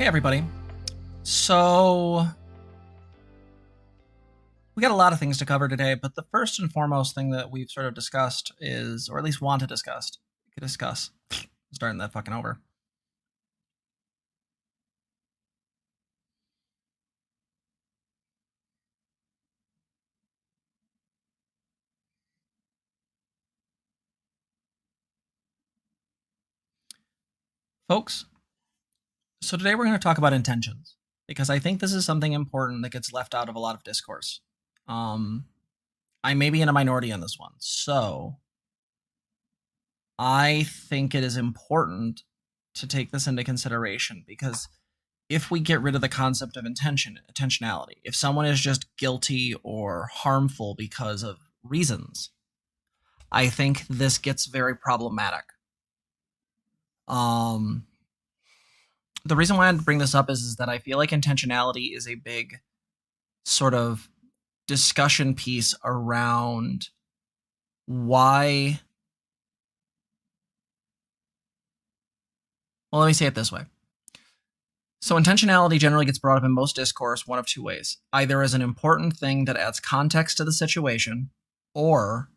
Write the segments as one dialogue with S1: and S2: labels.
S1: everybody. So we got a lot of things to cover today, but the first and foremost thing that we've sort of discussed is, or at least want to discuss, starting that fucking over. Folks, so today we're going to talk about intentions, because I think this is something important that gets left out of a lot of discourse. I may be in a minority on this one, so I think it is important to take this into consideration, because if we get rid of the concept of intentionality, if someone is just guilty or harmful because of reasons, I think this gets very problematic. The reason why I bring this up is that I feel like intentionality is a big sort of discussion piece around why. Well, let me say it this way. So intentionality generally gets brought up in most discourse one of two ways. Either as an important thing that adds context to the situation, or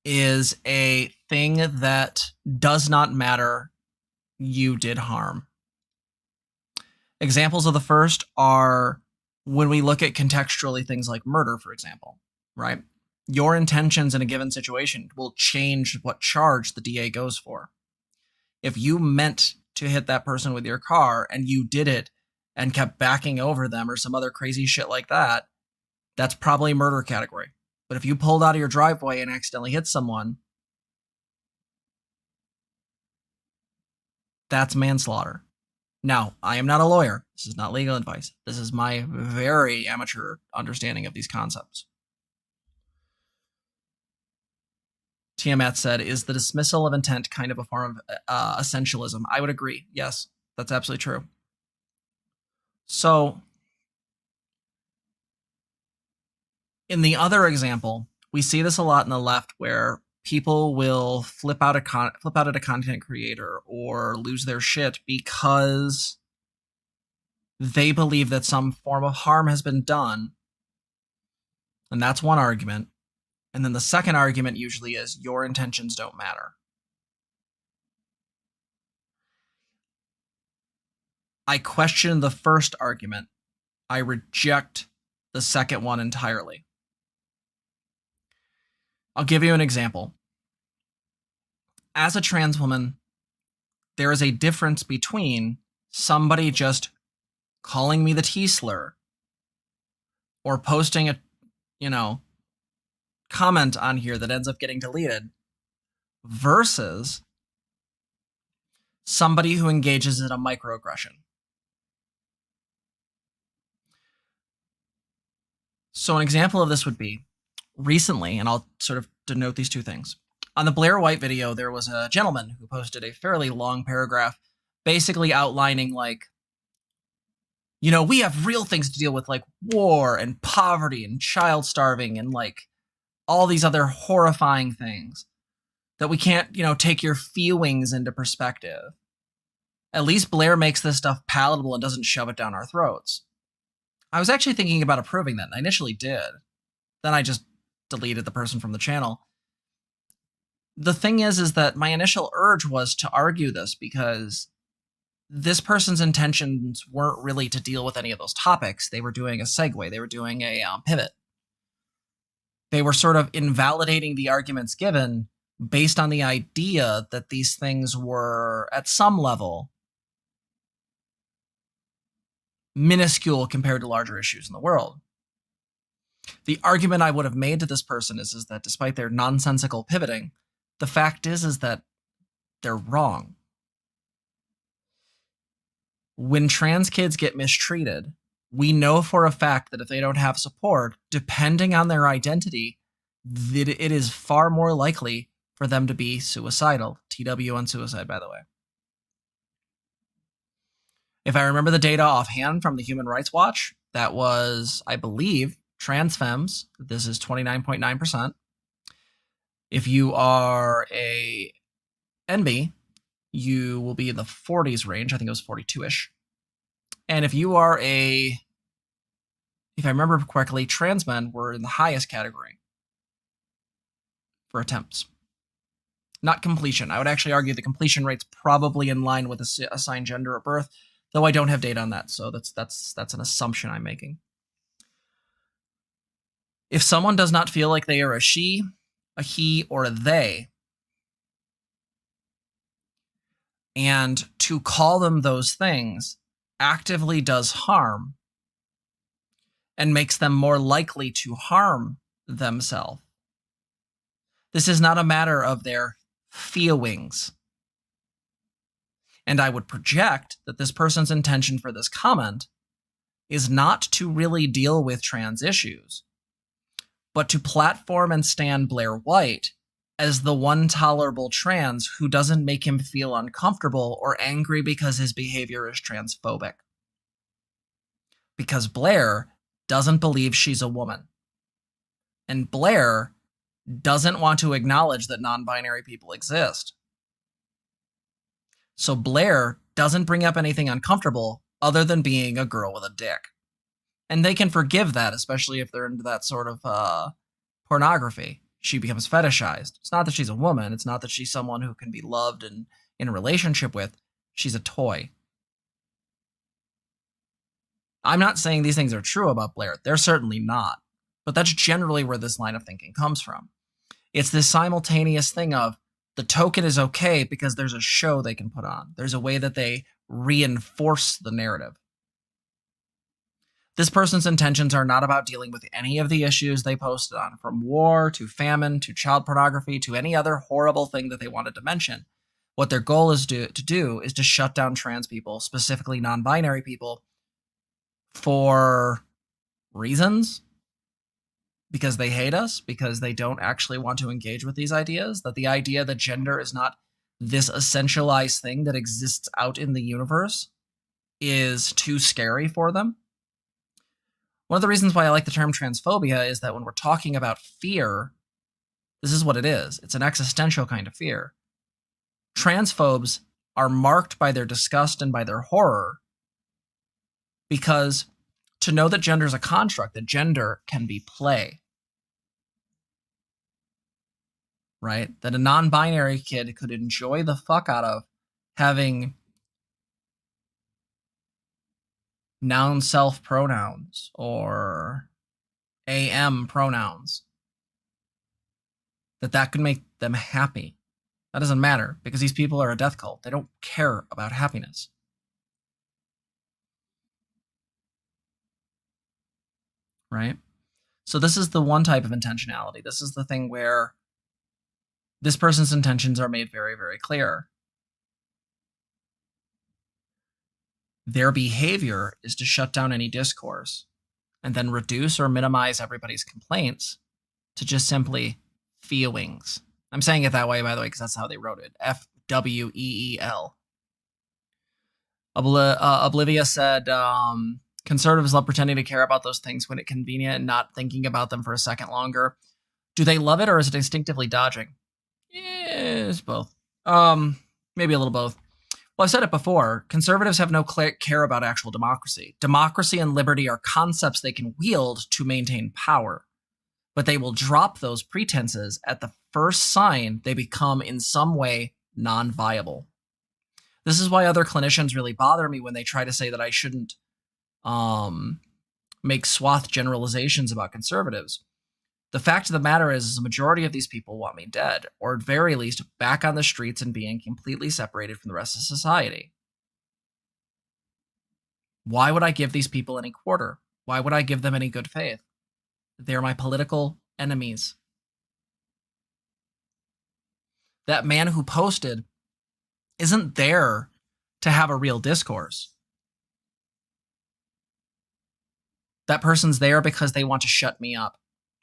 S1: is a thing that does not matter, you did harm. Examples of the first are when we look at contextually things like murder, for example, right? Your intentions in a given situation will change what charge the DA goes for. If you meant to hit that person with your car and you did it and kept backing over them or some other crazy shit like that, that's probably murder category. But if you pulled out of your driveway and accidentally hit someone, that's manslaughter. Now, I am not a lawyer. This is not legal advice. This is my very amateur understanding of these concepts. Tiamat said, is the dismissal of intent kind of a form of essentialism? I would agree. Yes, that's absolutely true. So, in the other example, we see this a lot in the left where people will flip out at a content creator or lose their shit because they believe that some form of harm has been done. And that's one argument. And then the second argument usually is your intentions don't matter. I question the first argument. I reject the second one entirely. I'll give you an example. As a trans woman, there is a difference between somebody just calling me the T-slur or posting a, comment on here that ends up getting deleted versus somebody who engages in a microaggression. So an example of this would be recently, and I'll sort of denote these two things. On the Blair White video, there was a gentleman who posted a fairly long paragraph basically outlining we have real things to deal with, like war and poverty and child starving and all these other horrifying things that we can't, take your feelings into perspective. At least Blair makes this stuff palatable and doesn't shove it down our throats. I was actually thinking about approving that, and I initially did. Then I just deleted the person from the channel. The thing is that my initial urge was to argue this because this person's intentions weren't really to deal with any of those topics. They were doing a segue. They were doing a pivot. They were sort of invalidating the arguments given based on the idea that these things were, at some level, minuscule compared to larger issues in the world. The argument I would have made to this person is that despite their nonsensical pivoting, the fact is that they're wrong. When trans kids get mistreated, we know for a fact that if they don't have support, depending on their identity, that it is far more likely for them to be suicidal. TW on suicide, by the way. If I remember the data offhand from the Human Rights Watch, that was, I believe, trans femmes. This is 29.9%. If you are a NB, you will be in the 40s range. I think it was 42-ish. And if you are if I remember correctly, trans men were in the highest category for attempts. Not completion. I would actually argue the completion rate's probably in line with assigned gender at birth, though I don't have data on that, so that's an assumption I'm making. If someone does not feel like they are a she, a he, or a they, and to call them those things actively does harm and makes them more likely to harm themselves. This is not a matter of their feelings. And I would project that this person's intention for this comment is not to really deal with trans issues, but to platform and stand Blair White as the one tolerable trans who doesn't make him feel uncomfortable or angry because his behavior is transphobic. Because Blair doesn't believe she's a woman. And Blair doesn't want to acknowledge that non-binary people exist. So Blair doesn't bring up anything uncomfortable other than being a girl with a dick. And they can forgive that, especially if they're into that sort of pornography. She becomes fetishized. It's not that she's a woman. It's not that she's someone who can be loved and in a relationship with. She's a toy. I'm not saying these things are true about Blair. They're certainly not. But that's generally where this line of thinking comes from. It's this simultaneous thing of the token is okay because there's a show they can put on. There's a way that they reinforce the narrative. This person's intentions are not about dealing with any of the issues they posted on, from war to famine to child pornography to any other horrible thing that they wanted to mention. What their goal is to do is to shut down trans people, specifically non-binary people, for reasons. Because they hate us, because they don't actually want to engage with these ideas, that the idea that gender is not this essentialized thing that exists out in the universe is too scary for them. One of the reasons why I like the term transphobia is that when we're talking about fear, this is what it is. It's an existential kind of fear. Transphobes are marked by their disgust and by their horror because to know that gender is a construct, that gender can be play. Right? That a non-binary kid could enjoy the fuck out of having noun self pronouns or AM pronouns. That could make them happy. That doesn't matter because these people are a death cult. They don't care about happiness. Right? So this is the one type of intentionality. This is the thing where this person's intentions are made very, very clear. Their behavior is to shut down any discourse and then reduce or minimize everybody's complaints to just simply feelings. I'm saying it that way, by the way, because that's how they wrote it. FWEEL. Oblivia said, conservatives love pretending to care about those things when it's convenient and not thinking about them for a second longer. Do they love it or is it instinctively dodging? Yeah, it's both. Maybe a little both. Well, I've said it before. Conservatives have no care about actual democracy. Democracy and liberty are concepts they can wield to maintain power. But they will drop those pretenses at the first sign they become in some way non-viable. This is why other clinicians really bother me when they try to say that I shouldn't make swath generalizations about conservatives. The fact of the matter is the majority of these people want me dead, or at very least back on the streets and being completely separated from the rest of society. Why would I give these people any quarter? Why would I give them any good faith? They're my political enemies. That man who posted isn't there to have a real discourse. That person's there because they want to shut me up.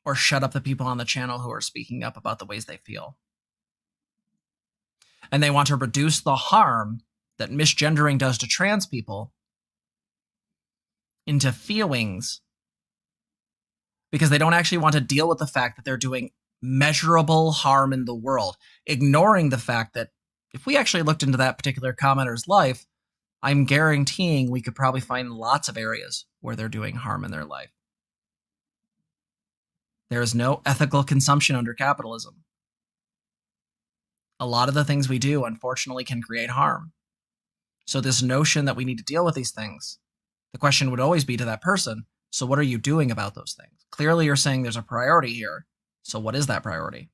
S1: Or shut up the people on the channel who are speaking up about the ways they feel. And they want to reduce the harm that misgendering does to trans people into feelings because they don't actually want to deal with the fact that they're doing measurable harm in the world, ignoring the fact that if we actually looked into that particular commenter's life, I'm guaranteeing we could probably find lots of areas where they're doing harm in their life. There is no ethical consumption under capitalism. A lot of the things we do, unfortunately, can create harm. So this notion that we need to deal with these things, the question would always be to that person, so what are you doing about those things? Clearly you're saying there's a priority here. So what is that priority?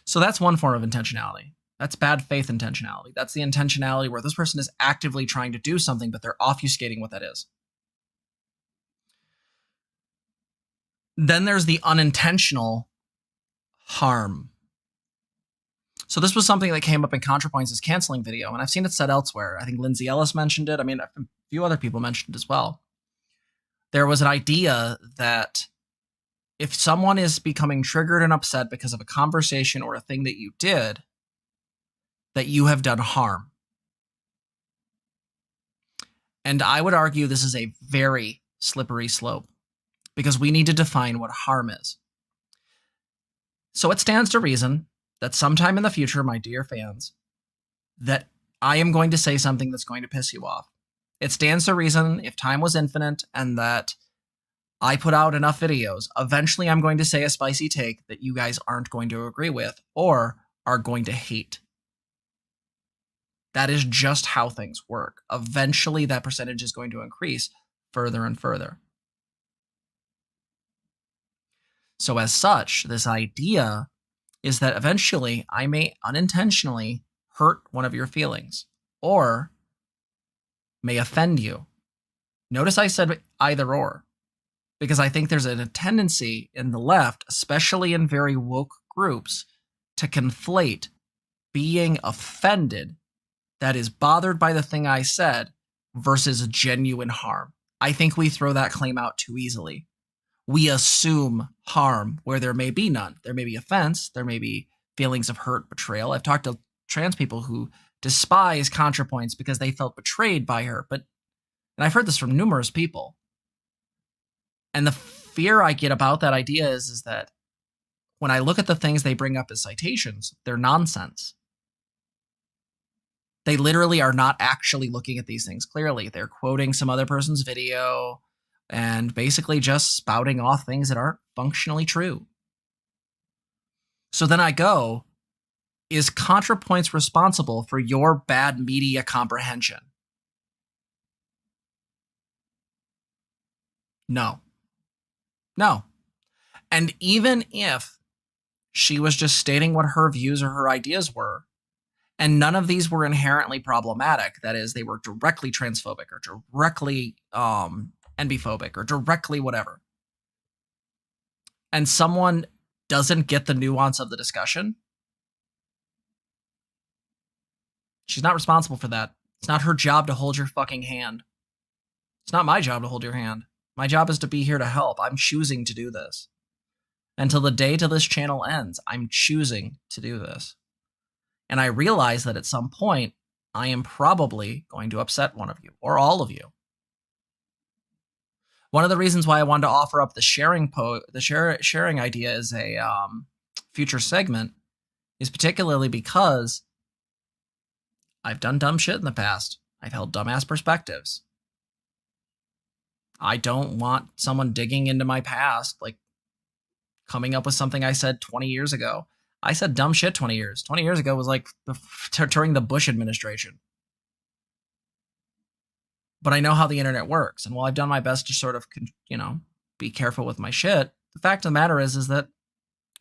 S1: So that's one form of intentionality. That's bad faith intentionality. That's the intentionality where this person is actively trying to do something, but they're obfuscating what that is. Then there's the unintentional harm. So this was something that came up in ContraPoints' canceling video, and I've seen it said elsewhere. I think Lindsay Ellis mentioned it. I mean, a few other people mentioned it as well. There was an idea that if someone is becoming triggered and upset because of a conversation or a thing that you did, that you have done harm. And I would argue this is a very slippery slope because we need to define what harm is. So it stands to reason that sometime in the future, my dear fans, that I am going to say something that's going to piss you off. It stands to reason if time was infinite and that I put out enough videos, eventually I'm going to say a spicy take that you guys aren't going to agree with or are going to hate. That is just how things work. Eventually that percentage is going to increase further and further. So as such, this idea is that eventually I may unintentionally hurt one of your feelings or may offend you. Notice I said either or, because I think there's a tendency in the left, especially in very woke groups, to conflate being offended, that is bothered by the thing I said, versus genuine harm. I think we throw that claim out too easily. We assume harm where there may be none. There may be offense. There may be feelings of hurt, betrayal. I've talked to trans people who despise ContraPoints because they felt betrayed by her. And I've heard this from numerous people. And the fear I get about that idea is that when I look at the things they bring up as citations, they're nonsense. They literally are not actually looking at these things clearly. They're quoting some other person's video and basically just spouting off things that aren't functionally true. So then I go, is ContraPoints responsible for your bad media comprehension? No. No. And even if she was just stating what her views or her ideas were, and none of these were inherently problematic, that is, they were directly transphobic or directly NB-phobic or directly whatever, and someone doesn't get the nuance of the discussion, she's not responsible for that. It's not her job to hold your fucking hand. It's not my job to hold your hand. My job is to be here to help. I'm choosing to do this. Until the day till this channel ends, I'm choosing to do this. And I realize that at some point, I am probably going to upset one of you or all of you. One of the reasons why I wanted to offer up the sharing idea as a future segment is particularly because I've done dumb shit in the past. I've held dumbass perspectives. I don't want someone digging into my past, like coming up with something I said 20 years ago. I said dumb shit 20 years. 20 years ago was like during the Bush administration. But I know how the internet works. And while I've done my best to sort of, be careful with my shit, the fact of the matter is that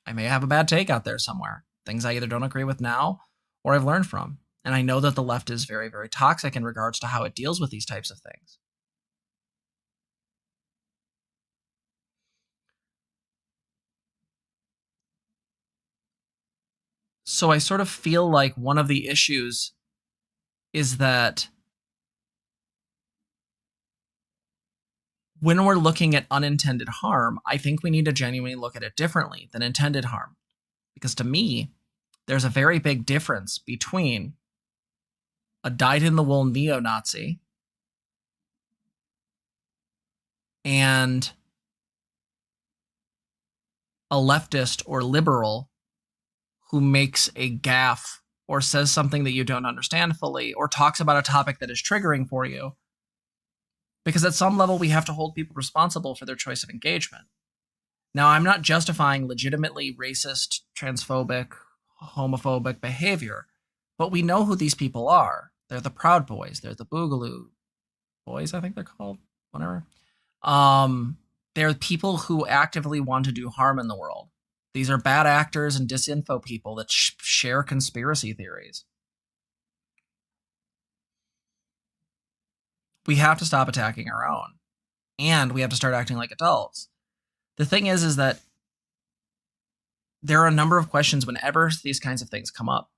S1: I may have a bad take out there somewhere. Things I either don't agree with now or I've learned from. And I know that the left is very, very toxic in regards to how it deals with these types of things. So I sort of feel like one of the issues is that when we're looking at unintended harm, I think we need to genuinely look at it differently than intended harm. Because to me, there's a very big difference between a dyed-in-the-wool neo-Nazi and a leftist or liberal who makes a gaffe or says something that you don't understand fully or talks about a topic that is triggering for you. Because at some level, we have to hold people responsible for their choice of engagement. Now, I'm not justifying legitimately racist, transphobic, homophobic behavior, but we know who these people are. They're the Proud Boys. They're the Boogaloo Boys, I think they're called. Whatever. They're people who actively want to do harm in the world. These are bad actors and disinfo people that share conspiracy theories. We have to stop attacking our own. And we have to start acting like adults. The thing is that there are a number of questions whenever these kinds of things come up.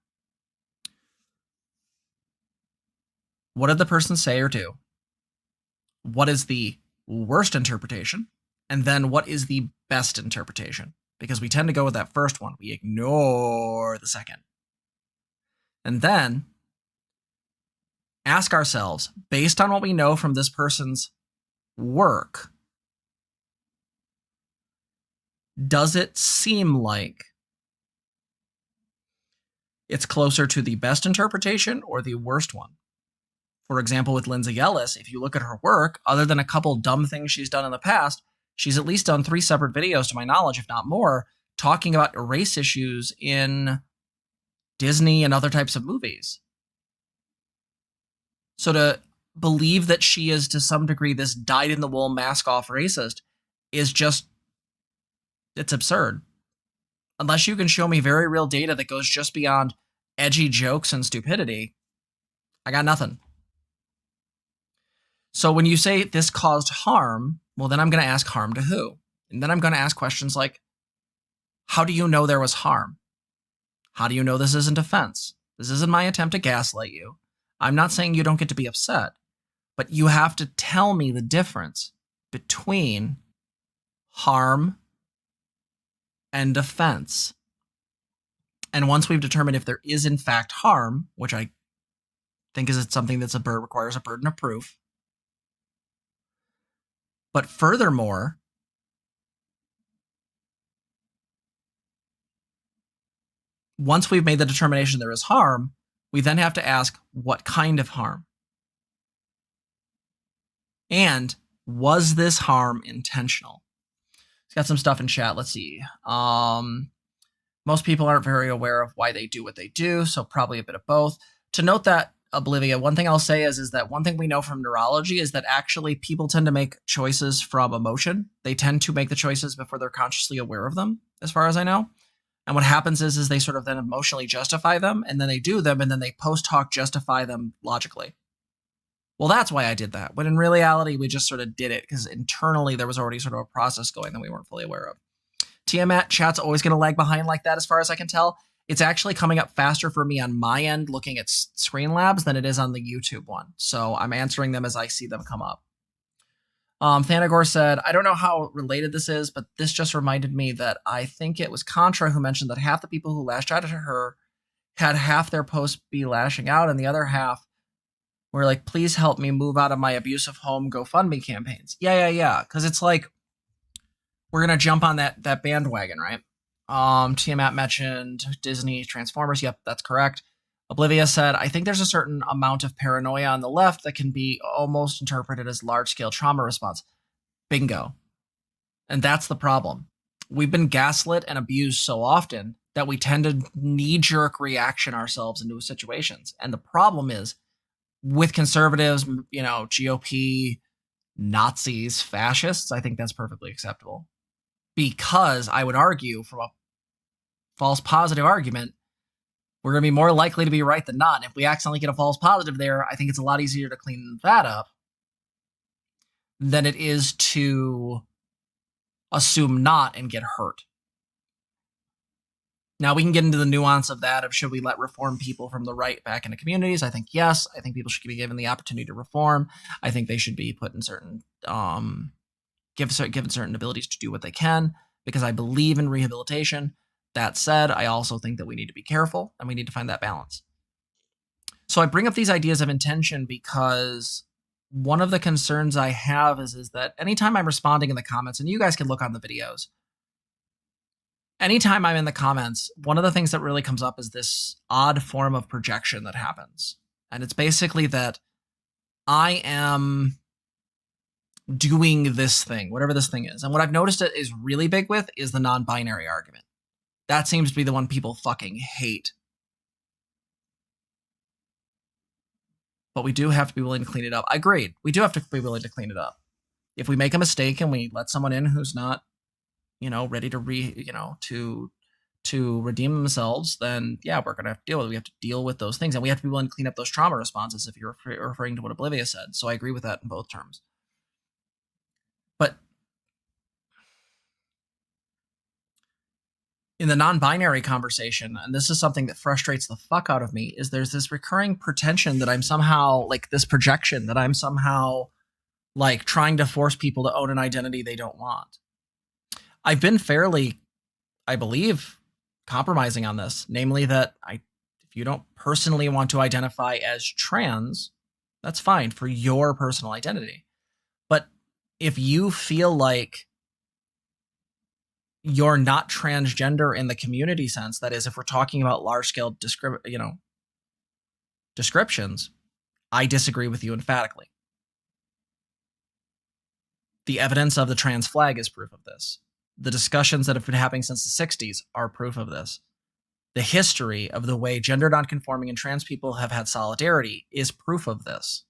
S1: What did the person say or do? What is the worst interpretation? And then what is the best interpretation? Because we tend to go with that first one. We ignore the second. And then ask ourselves, based on what we know from this person's work, does it seem like it's closer to the best interpretation or the worst one? For example, with Lindsay Ellis, if you look at her work, other than a couple dumb things she's done in the past, she's at least done 3 separate videos, to my knowledge, if not more, talking about race issues in Disney and other types of movies. So to believe that she is, to some degree, this dyed-in-the-wool mask-off racist is just, it's absurd. Unless you can show me very real data that goes just beyond edgy jokes and stupidity, I got nothing. So when you say this caused harm, well, then I'm going to ask harm to who? And then I'm going to ask questions like, how do you know there was harm? How do you know this isn't offense? This isn't my attempt to gaslight you. I'm not saying you don't get to be upset, but you have to tell me the difference between harm and offense. And once we've determined if there is in fact harm, which I think is something that's requires a burden of proof, but furthermore, once we've made the determination there is harm, we then have to ask what kind of harm. And was this harm intentional? It's got some stuff in chat. Let's see. Most people aren't very aware of why they do what they do, so probably a bit of both. To note that, Oblivia, one thing I'll say is that one thing we know from neurology is that actually people tend to make choices from emotion. They tend to make the choices before they're consciously aware of them, as far as I know. And what happens is they sort of then emotionally justify them, and then they do them, and then they post hoc justify them logically. Well, that's why I did that. When in reality, we just sort of did it because internally there was already sort of a process going that we weren't fully aware of. Tiamat, chat's always going to lag behind like that as far as I can tell. It's actually coming up faster for me on my end looking at Screenlabs than it is on the YouTube one. So I'm answering them as I see them come up. Thanagor said, I don't know how related this is, but this just reminded me that I think it was Contra who mentioned that half the people who lashed out at her had half their posts be lashing out and the other half were like, please help me move out of my abusive home GoFundMe campaigns. Yeah. Because it's like, we're going to jump on that bandwagon, right? Tiamat mentioned Disney Transformers. Yep, that's correct. Oblivia said, I think there's a certain amount of paranoia on the left that can be almost interpreted as large-scale trauma response. Bingo. And that's the problem. We've been gaslit and abused so often that we tend to knee-jerk reaction ourselves into situations. And the problem is, with conservatives, GOP, Nazis, fascists, I think that's perfectly acceptable. Because I would argue, from a false positive argument, we're going to be more likely to be right than not. And if we accidentally get a false positive there, I think it's a lot easier to clean that up than it is to assume not and get hurt. Now, we can get into the nuance of that, of should we let reform people from the right back into communities? I think yes. I think people should be given the opportunity to reform. I think they should be put in certain, given certain abilities to do what they can, because I believe in rehabilitation. That said, I also think that we need to be careful and we need to find that balance. So I bring up these ideas of intention because one of the concerns I have is that anytime I'm responding in the comments, and you guys can look on the videos, anytime I'm in the comments, one of the things that really comes up is this odd form of projection that happens. And it's basically that I am doing this thing, whatever this thing is. And what I've noticed it is really big with is the non-binary argument. That seems to be the one people fucking hate. But we do have to be willing to clean it up. I agreed. We do have to be willing to clean it up. If we make a mistake and we let someone in who's not, ready to to redeem themselves, then yeah, we're gonna have to deal with it. We have to deal with those things, and we have to be willing to clean up those trauma responses. If you're referring to what Oblivia said, so I agree with that in both terms. But in the non-binary conversation, and this is something that frustrates the fuck out of me, is there's this recurring pretension that I'm somehow this projection that I'm somehow trying to force people to own an identity they don't want. I've been fairly, I believe, compromising on this, namely that if you don't personally want to identify as trans, that's fine for your personal identity. But if you feel like you're not transgender in the community sense, that is, if we're talking about large-scale descriptions, I disagree with you emphatically. The evidence of the trans flag is proof of this. The discussions that have been happening since the 60s are proof of this. The history of the way gender nonconforming and trans people have had solidarity is proof of this.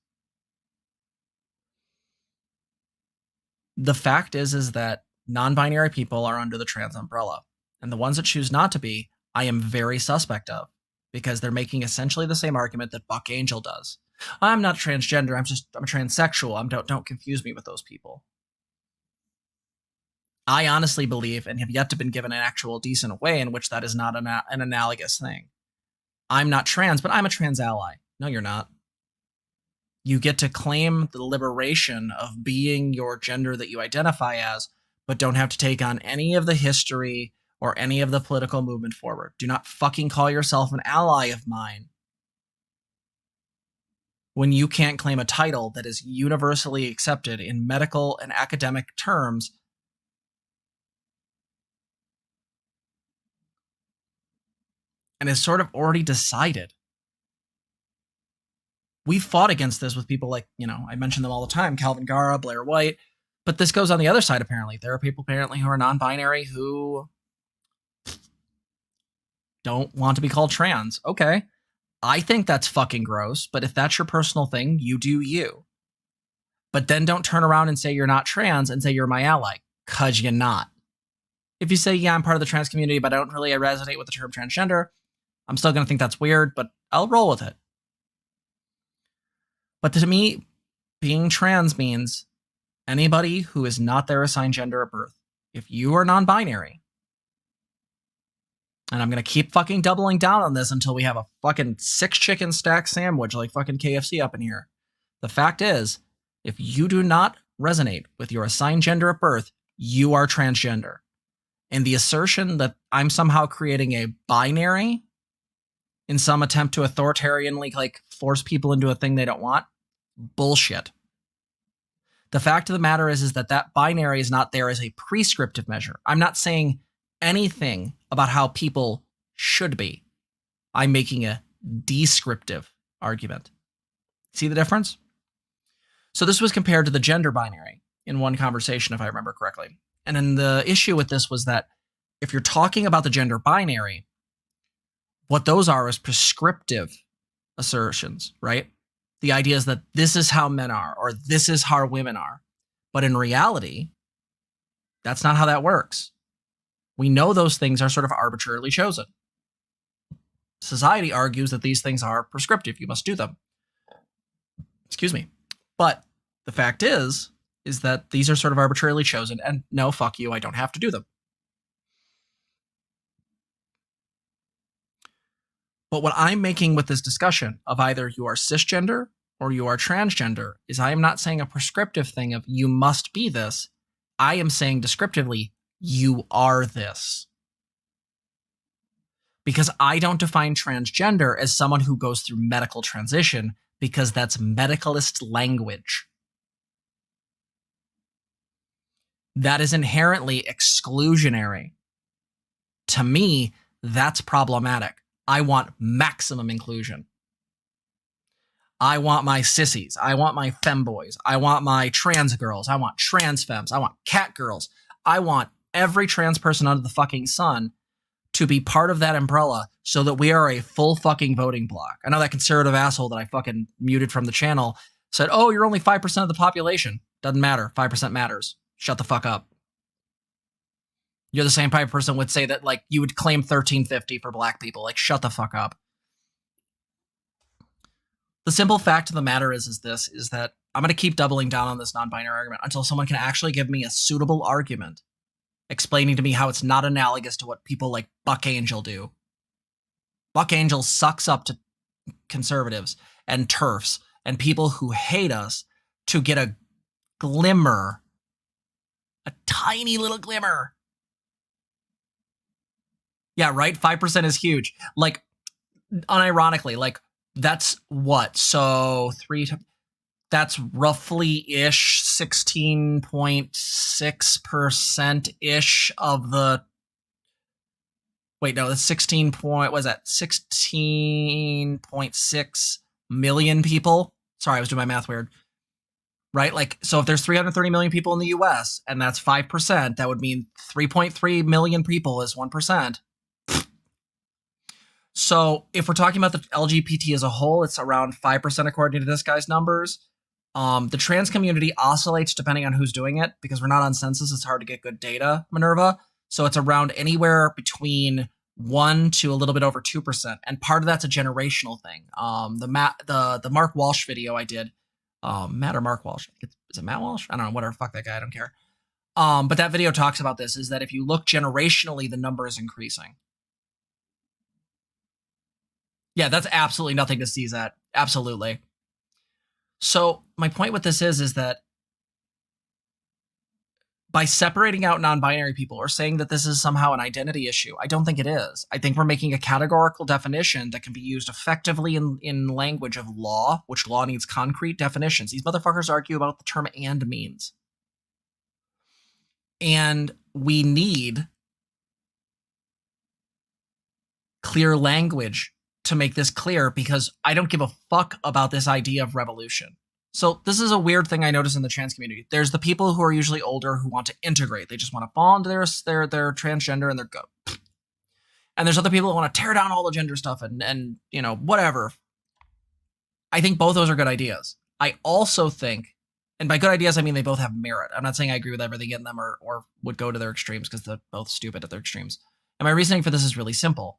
S1: The fact is that non-binary people are under the trans umbrella, and the ones that choose not to be, I am very suspect of, because they're making essentially the same argument that Buck Angel does. I'm not transgender, I'm a transsexual. Don't confuse me with those people. I honestly believe, and have yet to been given an actual decent way in which that is not an analogous thing. I'm not trans, but I'm a trans ally. No, you're not. You get to claim the liberation of being your gender that you identify as, but don't have to take on any of the history or any of the political movement forward. Do not fucking call yourself an ally of mine when you can't claim a title that is universally accepted in medical and academic terms and is sort of already decided. We've fought against this with people like, I mention them all the time, Calvin Gara, Blair White, but this goes on the other side apparently. There are people apparently who are non-binary who don't want to be called trans. Okay. I think that's fucking gross, but if that's your personal thing, you do you. But then don't turn around and say you're not trans and say you're my ally, because you're not. If you say, yeah, I'm part of the trans community, but I don't really resonate with the term transgender, I'm still going to think that's weird, but I'll roll with it. But to me, being trans means anybody who is not their assigned gender at birth. If you are non-binary, and I'm going to keep fucking doubling down on this until we have a fucking 6 chicken stack sandwich like fucking KFC up in here. The fact is, if you do not resonate with your assigned gender at birth, you are transgender. And the assertion that I'm somehow creating a binary in some attempt to authoritarianly force people into a thing they don't want, bullshit. The fact of the matter is that binary is not there as a prescriptive measure. I'm not saying anything about how people should be. I'm making a descriptive argument. See the difference? So this was compared to the gender binary in one conversation, if I remember correctly. And then the issue with this was that if you're talking about the gender binary, what those are is prescriptive assertions, right? The idea is that this is how men are, or this is how women are. But in reality, that's not how that works. We know those things are sort of arbitrarily chosen. Society argues that these things are prescriptive. You must do them. Excuse me. But the fact is that these are sort of arbitrarily chosen, and no, fuck you, I don't have to do them. But what I'm making with this discussion of either you are cisgender or you are transgender is I am not saying a prescriptive thing of you must be this. I am saying descriptively, you are this. Because I don't define transgender as someone who goes through medical transition, because that's medicalist language. That is inherently exclusionary. To me, that's problematic. I want maximum inclusion. I want my sissies. I want my femboys. I want my trans girls. I want trans femmes. I want cat girls. I want every trans person under the fucking sun to be part of that umbrella so that we are a full fucking voting block. I know that conservative asshole that I fucking muted from the channel said, oh, you're only 5% of the population. Doesn't matter. 5% matters. Shut the fuck up. You're the same type of person would say that, like, you would claim 1350 for black people. Like, shut the fuck up. The simple fact of the matter is that I'm going to keep doubling down on this non-binary argument until someone can actually give me a suitable argument explaining to me how it's not analogous to what people like Buck Angel do. Buck Angel sucks up to conservatives and TERFs and people who hate us to get a glimmer, a tiny little glimmer. Yeah, right? 5% is huge. Like, unironically, like, that's what? So that's roughly-ish 16.6%-ish of the... Wait, no, that's 16.6 million people. Sorry, I was doing my math weird. Right? Like, so if there's 330 million people in the US, and that's 5%, that would mean 3.3 million people is 1%. So if we're talking about the LGBT as a whole, it's around 5% according to this guy's numbers. The trans community oscillates depending on who's doing it, because we're not on census. It's hard to get good data, Minerva. So it's around anywhere between 1 to a little bit over 2%. And part of that's a generational thing. The Mark Walsh video I did, Matt or Mark Walsh? Is it Matt Walsh? I don't know, whatever, fuck that guy, I don't care. But that video talks about this, is that if you look generationally, the number is increasing. Yeah, that's absolutely nothing to seize at. Absolutely. So my point with this is that by separating out non-binary people or saying that this is somehow an identity issue, I don't think it is. I think we're making a categorical definition that can be used effectively in language of law, which law needs concrete definitions. These motherfuckers argue about the term "and" means. And we need clear language to make this clear, because I don't give a fuck about this idea of revolution. So this is a weird thing I notice in the trans community. There's the people who are usually older who want to integrate. They just want to fall into their transgender and they're good. And there's other people that want to tear down all the gender stuff and you know, whatever. I think both those are good ideas. I also think, and by good ideas, I mean they both have merit. I'm not saying I agree with everything in them or would go to their extremes, because they're both stupid at their extremes. And my reasoning for this is really simple.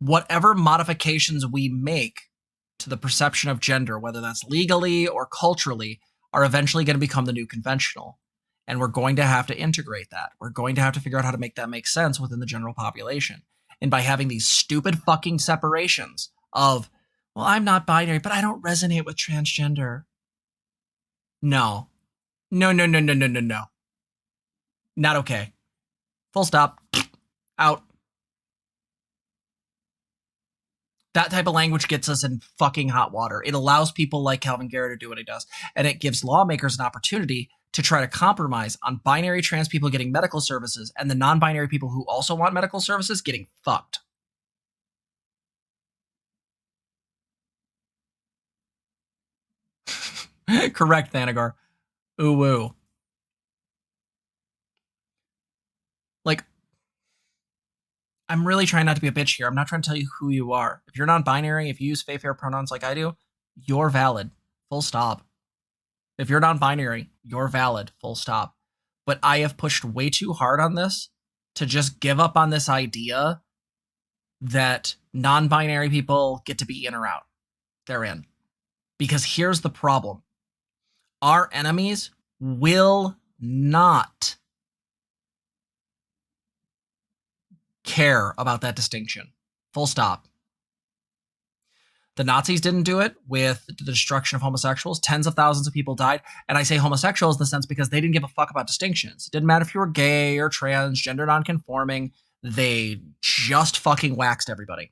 S1: Whatever modifications we make to the perception of gender, whether that's legally or culturally, are eventually going to become the new conventional. And we're going to have to integrate that. We're going to have to figure out how to make that make sense within the general population. And by having these stupid fucking separations of, well, I'm not binary, but I don't resonate with transgender. No. No. Not okay. Full stop. Out. That type of language gets us in fucking hot water. It allows people like Calvin Garrett to do what he does. And it gives lawmakers an opportunity to try to compromise on binary trans people getting medical services and the non-binary people who also want medical services getting fucked. Correct, Thanagar. Ooh woo. Like, I'm really trying not to be a bitch here. I'm not trying to tell you who you are. If you're non-binary, if you use fair pronouns like I do, you're valid. Full stop. If you're non-binary, you're valid. Full stop. But I have pushed way too hard on this to just give up on this idea that non-binary people get to be in or out. They're in. Because here's the problem. Our enemies will not care about that distinction. Full stop. The Nazis didn't do it with the destruction of homosexuals. Tens of thousands of people died. And I say homosexuals in the sense because they didn't give a fuck about distinctions. It didn't matter if you were gay or trans, gender nonconforming. They just fucking waxed everybody.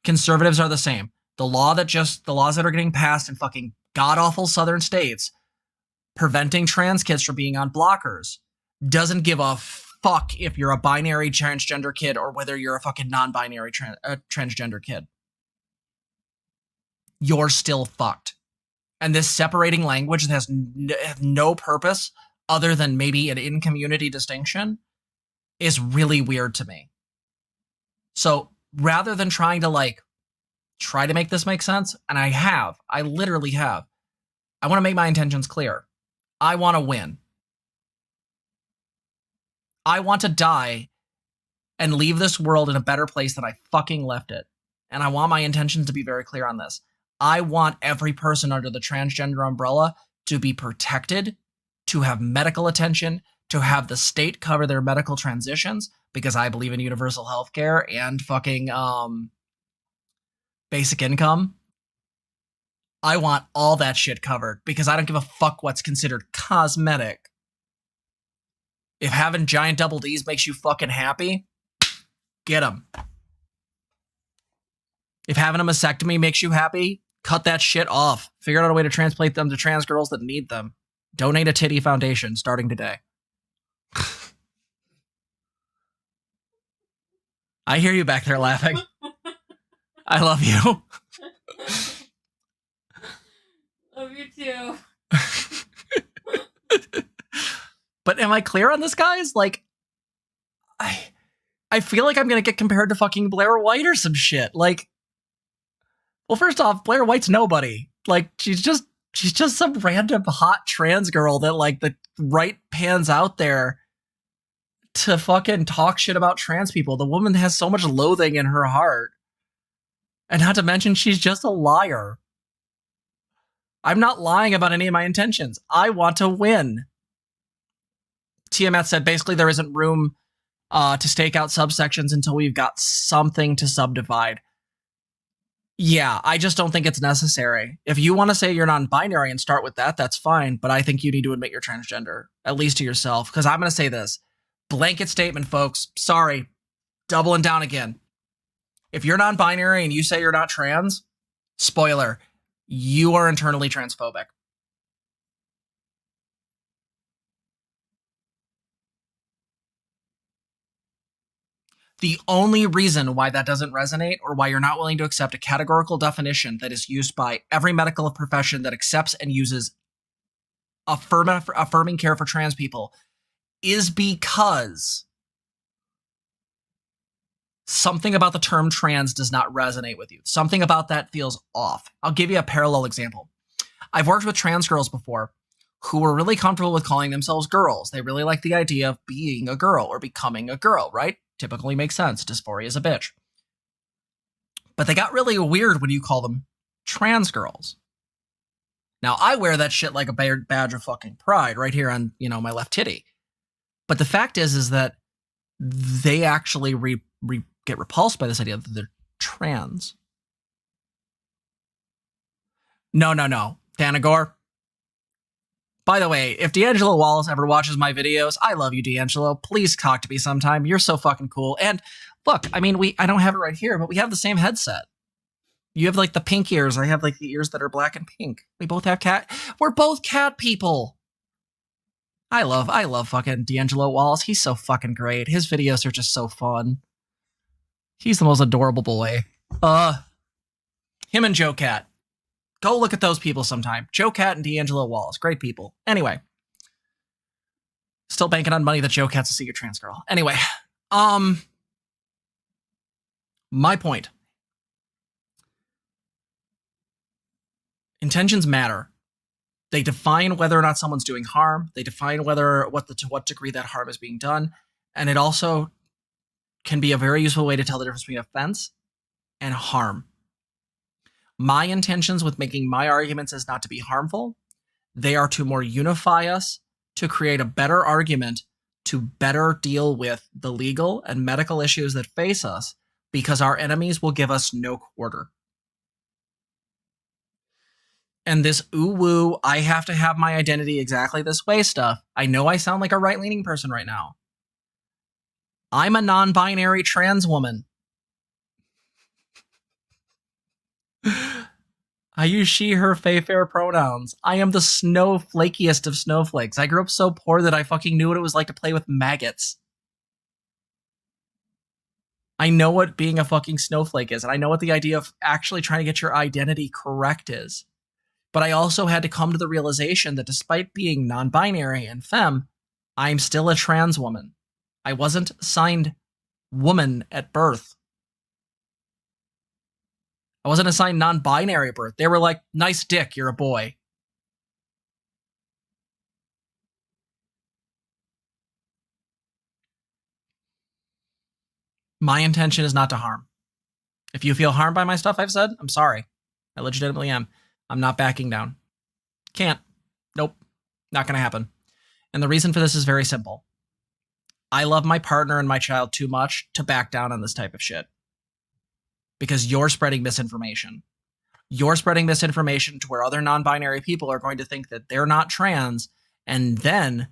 S1: Conservatives are the same. The laws that are getting passed in fucking god-awful southern states preventing trans kids from being on blockers, doesn't give a fuck if you're a binary transgender kid or whether you're a fucking non-binary transgender kid. You're still fucked. And this separating language that has no purpose other than maybe an in-community distinction is really weird to me. So rather than trying to try to make this make sense, and I literally have, I want to make my intentions clear. I want to win. I want to die and leave this world in a better place than I fucking left it. And I want my intentions to be very clear on this. I want every person under the transgender umbrella to be protected, to have medical attention, to have the state cover their medical transitions, because I believe in universal health care and fucking basic income. I want all that shit covered because I don't give a fuck what's considered cosmetic. If having giant double Ds makes you fucking happy, get them. If having a mastectomy makes you happy, cut that shit off. Figure out a way to transplant them to trans girls that need them. Donate a titty foundation starting today. I hear you back there laughing. I love you.
S2: Love you too.
S1: But am I clear on this, guys? I feel like I'm gonna get compared to fucking Blair White or some shit. Well, first off, Blair White's nobody. She's just some random hot trans girl that the right pans out there to fucking talk shit about trans people. The woman has so much loathing in her heart. And not to mention, she's just a liar. I'm not lying about any of my intentions. I want to win. Tiamat said, basically, there isn't room to stake out subsections until we've got something to subdivide. Yeah, I just don't think it's necessary. If you want to say you're non-binary and start with that, that's fine. But I think you need to admit you're transgender, at least to yourself. Because I'm going to say this. Blanket statement, folks. Sorry. Doubling down again. If you're non-binary and you say you're not trans, spoiler, you are internally transphobic. The only reason why that doesn't resonate or why you're not willing to accept a categorical definition that is used by every medical profession that accepts and uses affirming care for trans people is because something about the term trans does not resonate with you. Something about that feels off. I'll give you a parallel example. I've worked with trans girls before who were really comfortable with calling themselves girls. They really like the idea of being a girl or becoming a girl, right? Typically makes sense. Dysphoria is a bitch. But they got really weird when you call them trans girls. Now, I wear that shit like a badge of fucking pride right here on, my left titty. But the fact is that they actually get repulsed by this idea that they're trans. No. Danagor. By the way, if D'Angelo Wallace ever watches my videos, I love you, D'Angelo. Please talk to me sometime. You're so fucking cool. And look, I don't have it right here, but we have the same headset. You have the pink ears. I have the ears that are black and pink. We both have we're both cat people. I love fucking D'Angelo Wallace. He's so fucking great. His videos are just so fun. He's the most adorable boy. Him and Joe Cat. Go look at those people sometime. Joe Cat and D'Angelo Wallace. Great people. Anyway. Still banking on money that Joe Cat's a secret trans girl. Anyway. My point. Intentions matter. They define whether or not someone's doing harm. They define to what degree that harm is being done. And it also can be a very useful way to tell the difference between offense and harm. My intentions with making my arguments is not to be harmful. They are to more unify us, to create a better argument, to better deal with the legal and medical issues that face us, because our enemies will give us no quarter. And this ooh-woo, I have to have my identity exactly this way stuff. I know I sound like a right-leaning person right now. I'm a non-binary trans woman. I use she, her, fey, fair pronouns. I am the snowflakiest of snowflakes. I grew up so poor that I fucking knew what it was like to play with maggots. I know what being a fucking snowflake is, and I know what the idea of actually trying to get your identity correct is. But I also had to come to the realization that despite being non-binary and femme, I'm still a trans woman. I wasn't assigned woman at birth. I wasn't assigned non-binary at birth. They were like, nice dick, you're a boy. My intention is not to harm. If you feel harmed by my stuff I've said, I'm sorry. I legitimately am. I'm not backing down. Can't. Nope. Not gonna happen. And the reason for this is very simple. I love my partner and my child too much to back down on this type of shit. Because you're spreading misinformation. You're spreading misinformation to where other non-binary people are going to think that they're not trans, and then,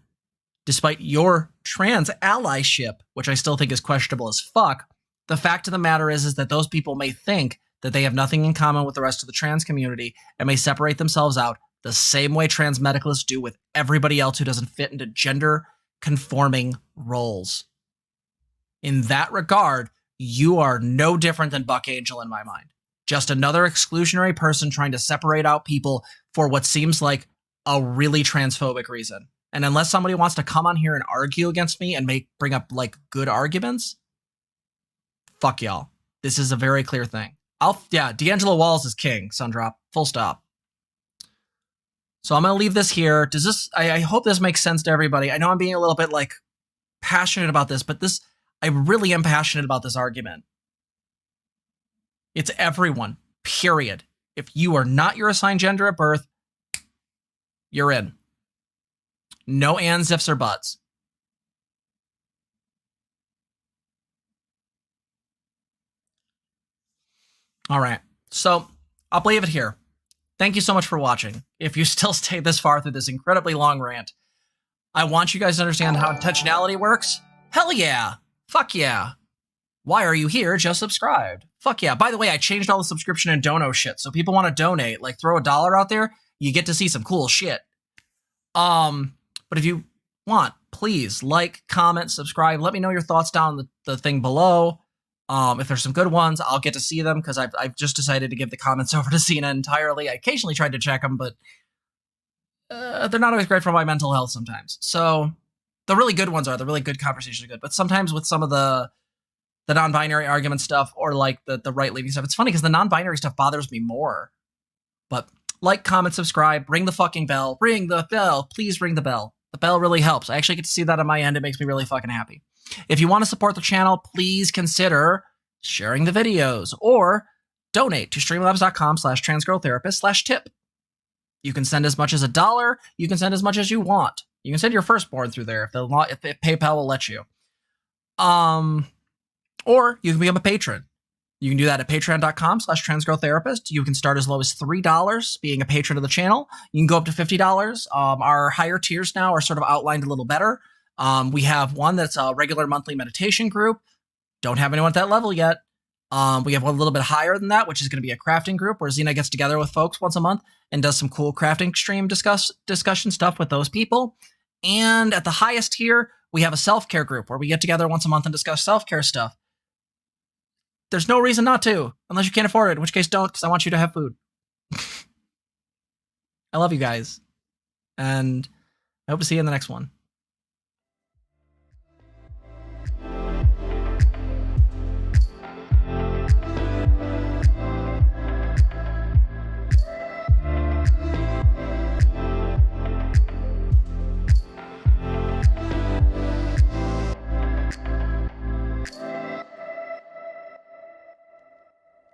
S1: despite your trans allyship, which I still think is questionable as fuck, the fact of the matter is that those people may think that they have nothing in common with the rest of the trans community and may separate themselves out the same way trans medicalists do with everybody else who doesn't fit into gender-conforming roles. In that regard, you are no different than Buck Angel in my mind. Just another exclusionary person trying to separate out people for what seems like a really transphobic reason. And unless somebody wants to come on here and argue against me and bring up like good arguments, fuck y'all. This is a very clear thing. D'Angelo Walls is king, Sundrop. Full stop. So I'm gonna leave this here. Does this? I hope this makes sense to everybody. I know I'm being a little bit like passionate about this, but I really am passionate about this argument. It's everyone, period. If you are not your assigned gender at birth, you're in. No ands, ifs, or buts. All right. So I'll leave it here. Thank you so much for watching. If you still stayed this far through this incredibly long rant, I want you guys to understand how intentionality works. Hell yeah. Fuck yeah. Why are you here? Just subscribed. Fuck yeah. By the way, I changed all the subscription and dono shit. So people want to donate, like throw $1 out there, you get to see some cool shit. But if you want, please like, comment, subscribe. Let me know your thoughts down the thing below. If there's some good ones, I'll get to see them because I've just decided to give the comments over to Zena entirely. I occasionally tried to check them, but they're not always great for my mental health sometimes. So the really good ones the really good conversations are good. But sometimes with some of the non-binary argument stuff or like the right-leaning stuff, it's funny because the non-binary stuff bothers me more. But like, comment, subscribe, ring the fucking bell. Ring the bell. Please ring the bell. The bell really helps. I actually get to see that on my end. It makes me really fucking happy. If you want to support the channel, please consider sharing the videos or donate to streamlabs.com/transgirltherapist/tip. You can send as much as $1. You can send as much as you want. You can send your firstborn through there if PayPal will let you. Or you can become a patron. You can do that at patreon.com/transgirltherapist. You can start as low as $3 being a patron of the channel. You can go up to $50. Our higher tiers now are sort of outlined a little better. We have one that's a regular monthly meditation group. Don't have anyone at that level yet. We have one a little bit higher than that, which is going to be a crafting group where Zena gets together with folks once a month and does some cool crafting stream discussion stuff with those people. And at the highest tier, we have a self-care group where we get together once a month and discuss self-care stuff. There's no reason not to, unless you can't afford it, in which case don't, because I want you to have food. I love you guys. And I hope to see you in the next one.